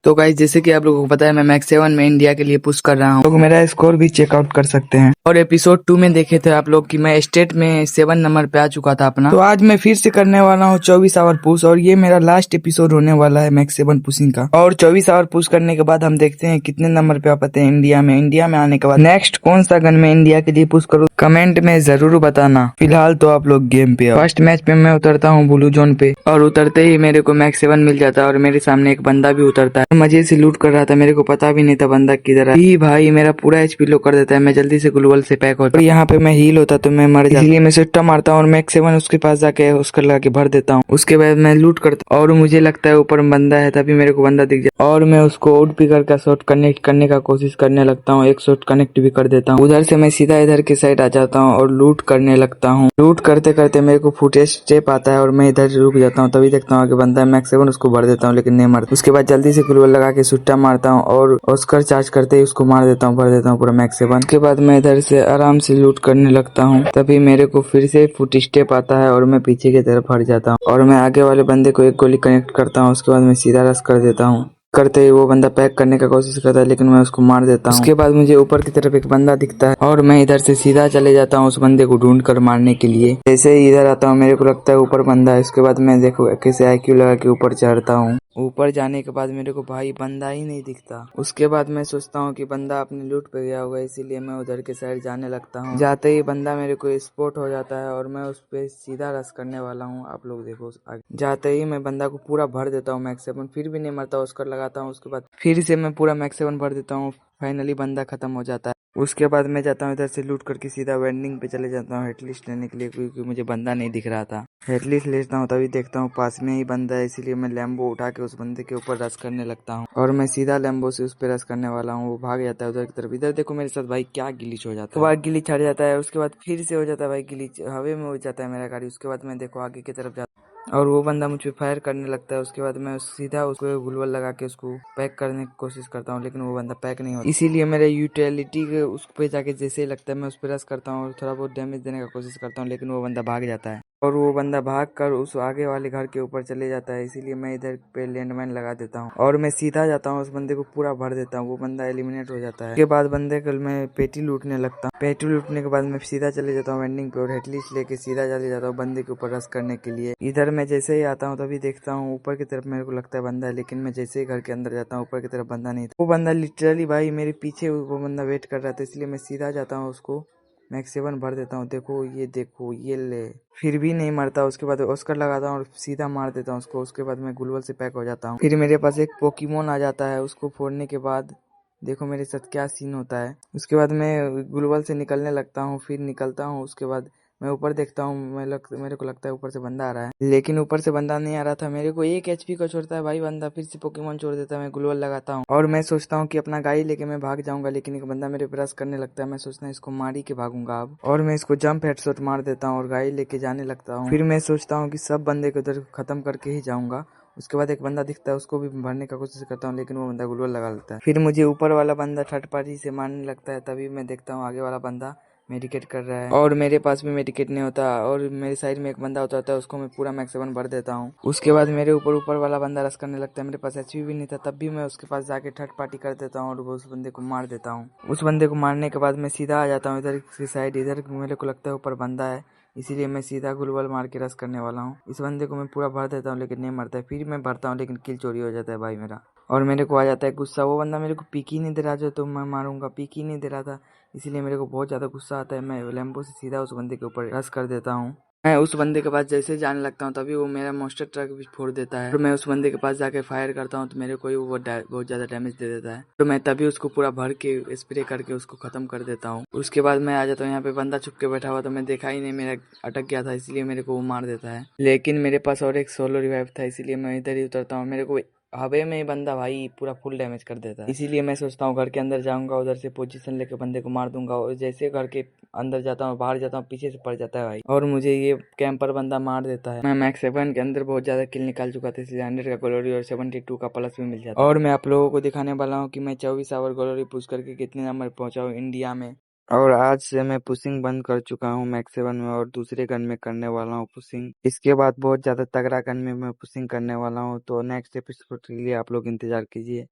तो गाइस जैसे कि आप लोगों को पता है मैं मैक्स 7 में इंडिया के लिए पुश कर रहा हूँ। लोग मेरा स्कोर भी चेकआउट कर सकते हैं। और एपिसोड 2 में देखे थे आप लोग कि मैं स्टेट में 7 नंबर पे आ चुका था अपना। तो आज मैं फिर से करने वाला हूँ 24 आवर पुश और ये मेरा लास्ट एपिसोड होने वाला है मैक्स 7 पुशिंग का। और 24 आवर पुश करने के बाद हम देखते हैं कितने नंबर पे आ पाते हैं इंडिया में। इंडिया में आने के बाद नेक्स्ट कौन सा गन में इंडिया के लिए पुश करूँ कमेंट में जरूर बताना। फिलहाल तो आप लोग गेम पे आओ। फर्स्ट मैच पे मैं उतरता हूँ ब्लू जोन पे और उतरते ही मेरे को मैक्स 7 मिल जाता है और मेरे सामने एक बंदा भी उतरता है। मजे से लूट कर रहा था, मेरे को पता भी नहीं था बंदा किधर है। ही भाई मेरा पूरा एचपी लो कर देता है। मैं जल्दी से ग्लूवल से पैक होता हूँ। यहाँ पे मैं हील होता तो मैं मर जाता, इसलिए मैं सुट्टा मारता हूँ और मैक्स 7 उसके पास जाके उसका लगा के भर देता हूँ। उसके बाद मैं लूट करता और मुझे लगता है ऊपर बंदा है, तभी मेरे को बंदा दिख जाए और मैं उसको आउट पिकर का शॉट कनेक्ट करने का कोशिश करने लगता हूँ। एक शॉट कनेक्ट भी कर देता हूँ। उधर से मैं सीधा इधर के साइड आ जाता हूँ और लूट करने लगता हूँ। लूट करते करते मेरे को फुटेज स्टेप आता है और मैं इधर रुक जाता हूँ। तभी देखता हूँ कि बंदा है मैक्स 7 उसको भर देता हूँ लेकिन नहीं मरता। उसके बाद जल्दी से ग्लूवल लगा के सुट्टा मारता हूँ और ऑस्कर चार्ज करते ही उसको मार देता हूँ, भर देता हूँ पूरा मैक्स 7। के बाद मैं इधर से आराम से लूट करने लगता हूँ। तभी मेरे को फिर से फुट स्टेप आता है और मैं पीछे की तरफ हट जाता हूँ और मैं आगे वाले बंदे को एक गोली कनेक्ट करता हूँ। उसके बाद मैं सीधा रश कर देता हूँ। करते ही वो बंदा पैक करने का कोशिश करता है लेकिन मैं उसको मार देता हूँ। उसके बाद मुझे ऊपर की तरफ एक बंदा दिखता है और मैं इधर से सीधा चले जाता हूँ उस बंदे को ढूंढ कर मारने के लिए। जैसे ही इधर आता हूँ मेरे को लगता है ऊपर बंदा है। उसके बाद मैं देखो कैसे आईक्यू लगा के ऊपर चढ़ता हूँ। ऊपर जाने के बाद मेरे को भाई बंदा ही नहीं दिखता। उसके बाद मैं सोचता हूँ कि बंदा अपने लूट पे गया होगा, इसीलिए मैं उधर के साइड जाने लगता हूँ। जाते ही बंदा मेरे को स्पॉट हो जाता है और मैं उस पे सीधा रश करने वाला हूँ। आप लोग देखो आगे। जाते ही मैं बंदा को पूरा भर देता हूँ मैक्स 7, फिर भी नहीं मरता। उसकर लगाता हूँ। उसके बाद फिर से मैं पूरा मैक्स 7 भर देता हूँ। फाइनली बंदा खत्म हो जाता है। उसके बाद मैं जाता हूँ इधर से लूट करके सीधा वेंडिंग पे चले जाता हूँ हेडलिस्ट लेने के लिए, क्योंकि मुझे बंदा नहीं दिख रहा था। हेडलिस्ट लेता हूँ तभी देखता हूँ पास में ही बंदा है, इसीलिए मैं लैम्बो उठा के उस बंदे के ऊपर रश करने लगता हूँ और मैं सीधा लैम्बो से उस पर रश करने वाला हूँ। वो भाग जाता है उधर की तरफ। इधर देखो मेरे साथ भाई क्या गिलिच हो जाता है। तो गिलिच हट जाता है। उसके बाद फिर से हो जाता है भाई गिलिच, हवे में हो जाता है मेरा गाड़ी। उसके बाद मैं देखो आगे की तरफ जाता और वो बंदा मुझ पे फायर करने लगता है। उसके बाद मैं सीधा उसको ग्लूवल लगा के उसको पैक करने की कोशिश करता हूँ लेकिन वो बंदा पैक नहीं होता। इसीलिए मेरे यूटिलिटी के उस पे जाके जैसे ही लगता है मैं उस पर रश करता हूँ और थोड़ा बहुत डैमेज देने का कोशिश करता हूँ लेकिन वो बंदा भाग जाता है और वो बंदा भाग कर उस आगे वाले घर के ऊपर चले जाता है। इसीलिए मैं इधर पे लैंडमाइन लगा देता हूँ और मैं सीधा जाता हूँ उस बंदे को पूरा भर देता हूँ। वो बंदा एलिमिनेट हो जाता है। उसके बाद बंदे को मैं पेटी लूटने लगता हूँ। पेटी लूटने के बाद मैं सीधा चले जाता हूँ वेंडिंग पे और हेडलिस्ट लेके सीधा चले जाता हूँ बंदे के ऊपर रश करने के लिए। इधर मैं जैसे ही आता हूँ तभी देखता हूँ ऊपर की तरफ मेरे को लगता है बंदा है, लेकिन मैं जैसे ही घर के अंदर जाता हूँ ऊपर की तरफ बंदा नहीं था। वो बंदा लिटरली भाई मेरे पीछे वो बंदा वेट कर रहा था, इसलिए मैं सीधा जाता हूँ उसको मैक्स 7 भर देता हूँ। देखो ये ले, फिर भी नहीं मरता। उसके बाद ऑस्कर लगाता हूँ और सीधा मार देता हूँ उसको। उसके बाद मैं ग्लूवल से पैक हो जाता हूँ। फिर मेरे पास एक पोकेमोन आ जाता है, उसको फोड़ने के बाद देखो मेरे साथ क्या सीन होता है। उसके बाद मैं ग्लूवल से निकलने लगता हूँ, फिर निकलता हूँ। उसके बाद मैं ऊपर देखता हूँ, मेरे को लगता है ऊपर से बंदा आ रहा है, लेकिन ऊपर से बंदा नहीं आ रहा था। मेरे को एक एचपी को छोड़ता है भाई बंदा, फिर से पोकेमोन छोड़ देता है। मैं ग्लूवल लगाता हूँ और मैं सोचता हूँ कि अपना गाड़ी लेके मैं भाग जाऊंगा, लेकिन एक बंदा मेरे पे रश करने लगता है। मैं सोचता हूँ इसको मार ही के भागूंगा अब, और मैं इसको जंप हेडशॉट मार देता हूँ और गाड़ी लेके जाने लगता हूँ। फिर मैं सोचता हूँ कि सब बंदे को उधर खत्म करके ही जाऊंगा। उसके बाद एक बंदा दिखता है, उसको भी भरने का कोशिश करता हूँ, लेकिन वो बंदा ग्लूवल लगा लेता है। फिर मुझे ऊपर वाला बंदा थर्ड पार्टी से मारने लगता है। तभी मैं देखता हूँ आगे वाला बंदा मेडिकेट कर रहा है और मेरे पास भी मेडिकेट नहीं होता और मेरे साइड में एक बंदा उतरता है, उसको मैं पूरा मैक्स 7 भर देता हूँ। उसके बाद मेरे ऊपर वाला बंदा रश करने लगता है। मेरे पास एचपी भी नहीं था, तब भी मैं उसके पास जाके थर्ड पार्टी कर देता हूँ और उस बंदे को मार देता हूँ। उस बंदे को मारने के बाद मैं सीधा आ जाता हूँ इधर की साइड। इधर मेरे को लगता है ऊपर बंदा है, इसीलिए मैं सीधा ग्लूवल मार के रश करने वाला हूँ। इस बंदे को मैं पूरा भर देता हूँ लेकिन नहीं मरता है। फिर मैं भरता हूँ लेकिन किल चोरी हो जाता है भाई मेरा, और मेरे को आ जाता है गुस्सा। वो बंदा मेरे को पीक ही नहीं दे रहा, जो तो मैं मारूंगा, पीक ही नहीं दे रहा था, इसीलिए मेरे को बहुत ज़्यादा गुस्सा आता है। मैं लैम्बो से सीधा उस बंदे के ऊपर रश कर देता हूँ। मैं उस बंदे के पास जैसे जाने लगता हूँ तभी वो मेरा मोस्टर ट्रक भी फोड़ देता है और मैं उस बंदे के पास जाके फायर करता हूँ तो मेरे को वो बहुत ज़्यादा डैमेज दे देता है। तो मैं तभी उसको पूरा भर के स्प्रे करके उसको खत्म कर देता हूँ। उसके बाद मैं आ जाता हूँ यहाँ पे, बंदा छुप के बैठा हुआ तो मैं देखा ही नहीं, मेरा अटक गया था, इसलिए मेरे को वो मार देता है। लेकिन मेरे पास और एक सोलो रिवाइव था, इसीलिए मैं इधर ही उतरता हूँ। मेरे को हवे में ही बंदा भाई पूरा फुल डैमेज कर देता है, इसीलिए मैं सोचता हूँ घर के अंदर जाऊंगा, उधर से पोजीशन लेके बंदे को मार दूंगा। और जैसे घर के अंदर जाता हूँ, बाहर जाता हूँ, पीछे से पड़ जाता है भाई और मुझे ये कैंपर बंदा मार देता है। मैं मैक्स 7 के अंदर बहुत ज्यादा किल निकाल चुका था, इसलिए 100 का ग्लोरी और 72 का प्लस भी मिल जाता है। और मैं आप लोगों को दिखाने वाला हूँ कि मैं 24 आवर ग्लोरी पुश करके कितने नंबर पहुंचा हूँ इंडिया में। और आज से मैं पुशिंग बंद कर चुका हूँ मैक्स 7 में और दूसरे गन में करने वाला हूँ पुशिंग। इसके बाद बहुत ज्यादा तगड़ा गन में मैं पुशिंग करने वाला हूँ, तो नेक्स्ट एपिसोड के लिए आप लोग इंतजार कीजिए।